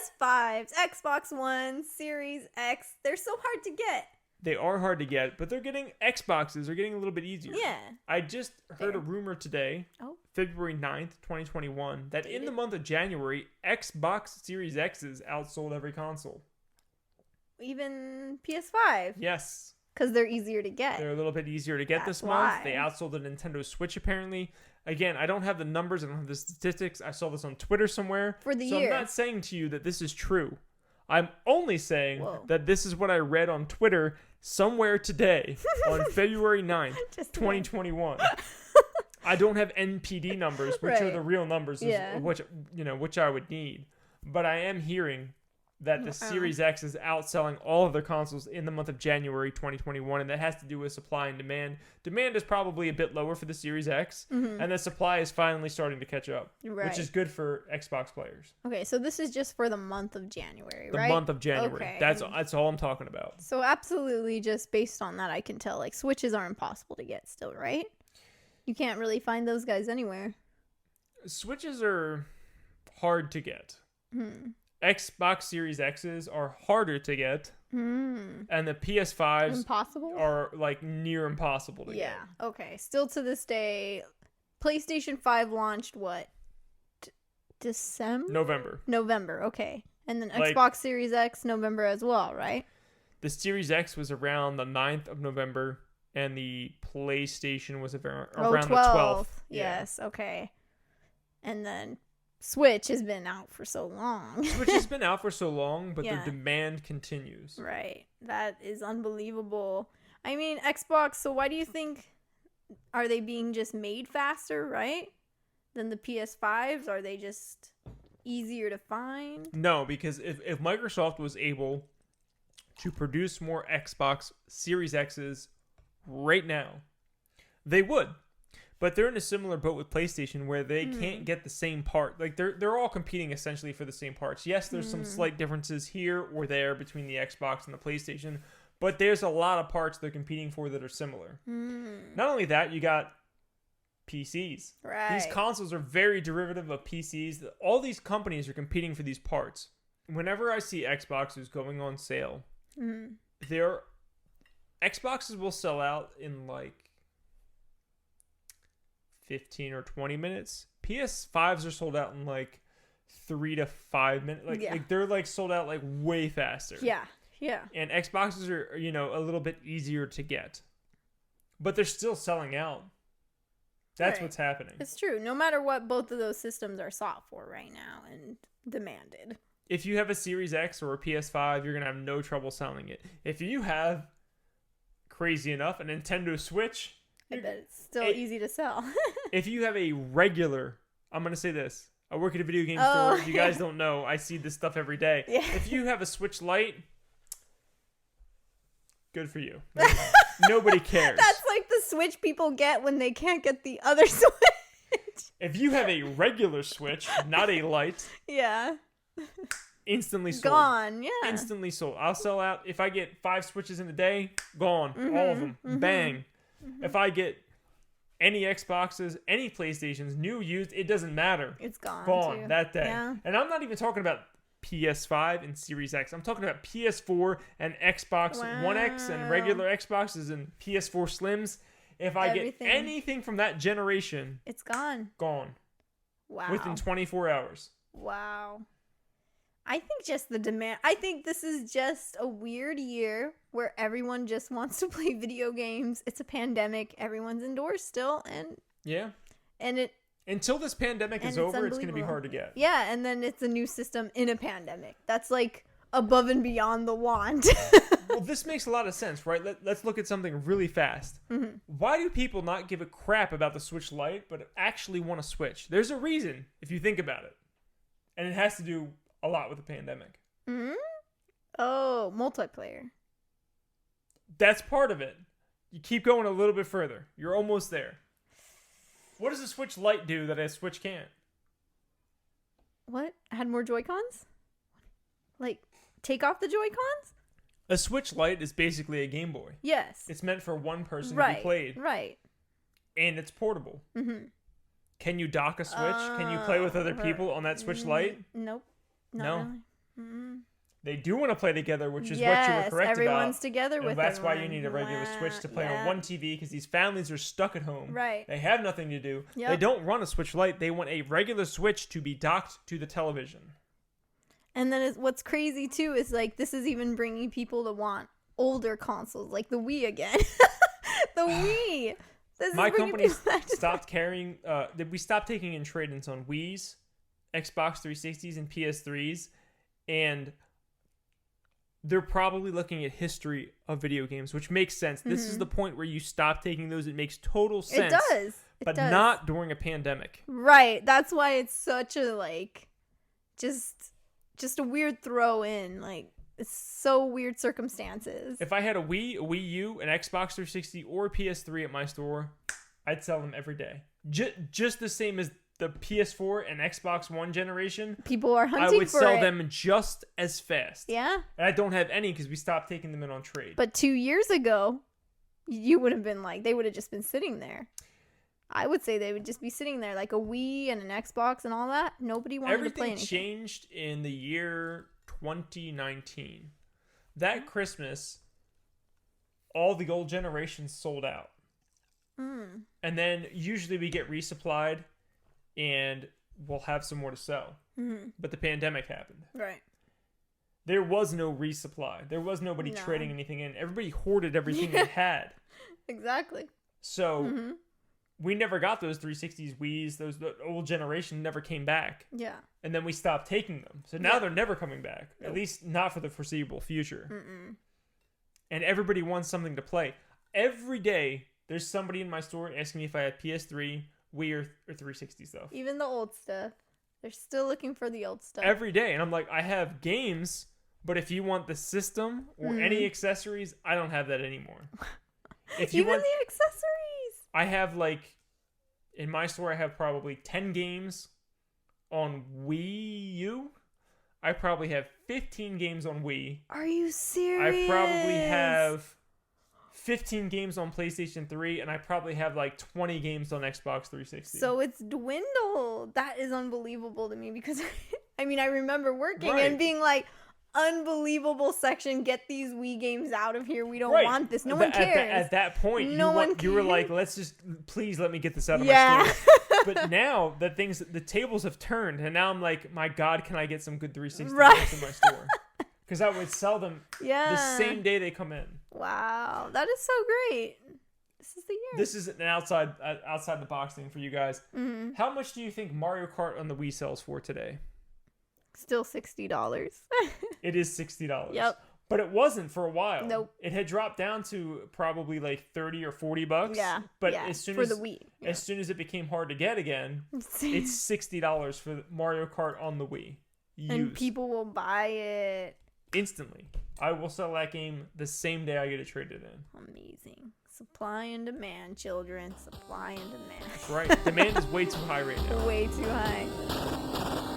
PS5s, Xbox One, Series X, they're so hard to get. They are hard to get, but Xboxes are getting a little bit easier. Yeah. I just heard a rumor today, February 9th, 2021, that in the month of January, Xbox Series X's outsold every console. Even PS5. Yes. Because they're easier to get. They're a little bit easier to get this month. They outsold the Nintendo Switch, apparently. Again, I don't have the numbers. I don't have the statistics. I saw this on Twitter somewhere. For the year. So I'm not saying to you that this is true. I'm only saying that this is what I read on Twitter somewhere today on February 9th, 2021. I don't have NPD numbers, which are the real numbers, which I would need. But I am hearing that the Series X is outselling all of their consoles in the month of January 2021, and that has to do with supply and demand. Demand is probably a bit lower for the Series X, and the supply is finally starting to catch up, which is good for Xbox players. Okay, so this is just for the month of January, right? The month of January. Okay. That's all I'm talking about. So absolutely, just based on that, I can tell, like, Switches are impossible to get still, right? You can't really find those guys anywhere. Switches are hard to get. Xbox Series X's are harder to get, and the PS5s are like near impossible to get. Yeah, okay. Still to this day, PlayStation 5 launched what? December? November, okay. And then Xbox Series X, November as well, right? The Series X was around the 9th of November, and the PlayStation was around the 12th. Yes, okay. And then Switch has been out for so long. Switch has been out for so long, but their demand continues. Right. That is unbelievable. I mean, Xbox, so why do you think, are they being just made faster, right? Than the PS5s? Are they just easier to find? No, because if Microsoft was able to produce more Xbox Series X's right now, they would. But they're in a similar boat with PlayStation where they can't get the same part. Like they're all competing essentially for the same parts. Yes, there's some slight differences here or there between the Xbox and the PlayStation, but there's a lot of parts they're competing for that are similar. Not only that, you got PCs. Right. These consoles are very derivative of PCs. All these companies are competing for these parts. Whenever I see Xboxes going on sale, their Xboxes will sell out in like 15 or 20 minutes. PS5s are sold out in like 3 to 5 minutes. Like they're like sold out like way faster. Yeah. And Xboxes are, a little bit easier to get. But they're still selling out. That's what's happening. It's true. No matter what, both of those systems are sought for right now and demanded. If you have a Series X or a PS5, you're going to have no trouble selling it. If you have, crazy enough, a Nintendo Switch, I bet it's still easy to sell. If you have a regular, I'm going to say this. I work at a video game store. If you guys don't know, I see this stuff every day. Yeah. If you have a Switch Lite, good for you. Nobody cares. That's like the Switch people get when they can't get the other Switch. If you have a regular Switch, not a Lite. Yeah. Instantly sold. Gone, yeah. Instantly sold. I'll sell out. If I get 5 Switches in a day, gone. All of them. Bang. If I get any Xboxes, any PlayStations, new, used, it doesn't matter. It's gone. Gone too. that day. Yeah. And I'm not even talking about PS5 and Series X. I'm talking about PS4 and Xbox One X and regular Xboxes and PS4 Slims. If I get anything from that generation, it's gone. Gone. Wow. Within 24 hours. Wow. I think just the demand. I think this is just a weird year where everyone just wants to play video games. It's a pandemic. Everyone's indoors still, and until this pandemic is over, it's going to be hard to get. Yeah, and then it's a new system in a pandemic. That's like above and beyond the want. Well, this makes a lot of sense, right? Let's look at something really fast. Why do people not give a crap about the Switch Lite, but actually want to switch? There's a reason, if you think about it. And it has to do a lot with the pandemic. Oh, multiplayer. That's part of it. You keep going a little bit further. You're almost there. What does a Switch Lite do that a Switch can't? What? Add more Joy-Cons? Like, take off the Joy-Cons? A Switch Lite is basically a Game Boy. Yes. It's meant for one person to be played. Right. And it's portable. Can you dock a Switch? Can you play with other people on that Switch Lite? Nope. No. Really. Mm-hmm. They do want to play together, which is what you were correct everyone's about. Everyone's together with that's everyone. why you need a regular Switch to play on one TV, because these families are stuck at home. Right. They have nothing to do. Yep. They don't run a Switch Lite. They want a regular Switch to be docked to the television. And then what's crazy, too, is, like, this is even bringing people to want older consoles, like the Wii again. The Wii! My company stopped carrying... we stopped taking in trade-ins on Wiis, Xbox 360s, and PS3s, and they're probably looking at history of video games, which makes sense. Mm-hmm. This is the point where you stop taking those. It makes total sense. It does. But not during a pandemic. Right. That's why it's such a, like, just a weird throw in. Like, it's so weird circumstances. If I had a Wii U, an Xbox 360, or a PS3 at my store, I'd sell them every day. Just the same as the PS4 and Xbox One generation. People are hunting for it. I would sell them just as fast. Yeah. And I don't have any because we stopped taking them in on trade. But 2 years ago, you would have been like, they would have just been sitting there. I would say they would just be sitting there like a Wii and an Xbox and all that. Nobody wanted to play anything. Everything changed in the year 2019. That Christmas, all the old generations sold out. Mm. And then usually we get resupplied and we'll have some more to sell. Mm-hmm. But the pandemic happened. Right. There was no resupply. There was nobody trading anything in. Everybody hoarded everything they had. Exactly. So we never got those 360s, Wiis. The old generation never came back. Yeah. And then we stopped taking them. So now they're never coming back. Nope. At least not for the foreseeable future. Mm-mm. And everybody wants something to play. Every day, there's somebody in my store asking me if I have PS3, Wii, or 360 stuff. Even the old stuff. They're still looking for the old stuff. Every day. And I'm like, I have games, but if you want the system or any accessories, I don't have that anymore. If you Even want the accessories. I have, like, in my store, I have probably 10 games on Wii U. I probably have 15 games on Wii. Are you serious? I probably have 15 games on PlayStation 3, and I probably have like 20 games on Xbox 360. So it's dwindled. That is unbelievable to me because, I mean, I remember working and being like, unbelievable section, get these Wii games out of here. We don't want this. No one cares. At that point, you were like, please let me get this out of my store. But now the tables have turned, and now I'm like, my God, can I get some good 360 games in my store? Because I would sell them the same day they come in. Wow, that is so great. This is the year. This is an outside the box thing for you guys. Mm-hmm. How much do you think Mario Kart on the Wii sells for today? Still $60. It is $60. Yep. But it wasn't for a while. Nope. It had dropped down to probably like $30 or $40. Yeah. But yeah. as soon for as the Wii. Yeah. As soon as it became hard to get again, it's $60 for Mario Kart on the Wii. Used. And people will buy it instantly. I will sell that game the same day I get it traded in. Amazing. Supply and demand, children. Supply and demand. That's right. Demand is way too high right now. Way too high.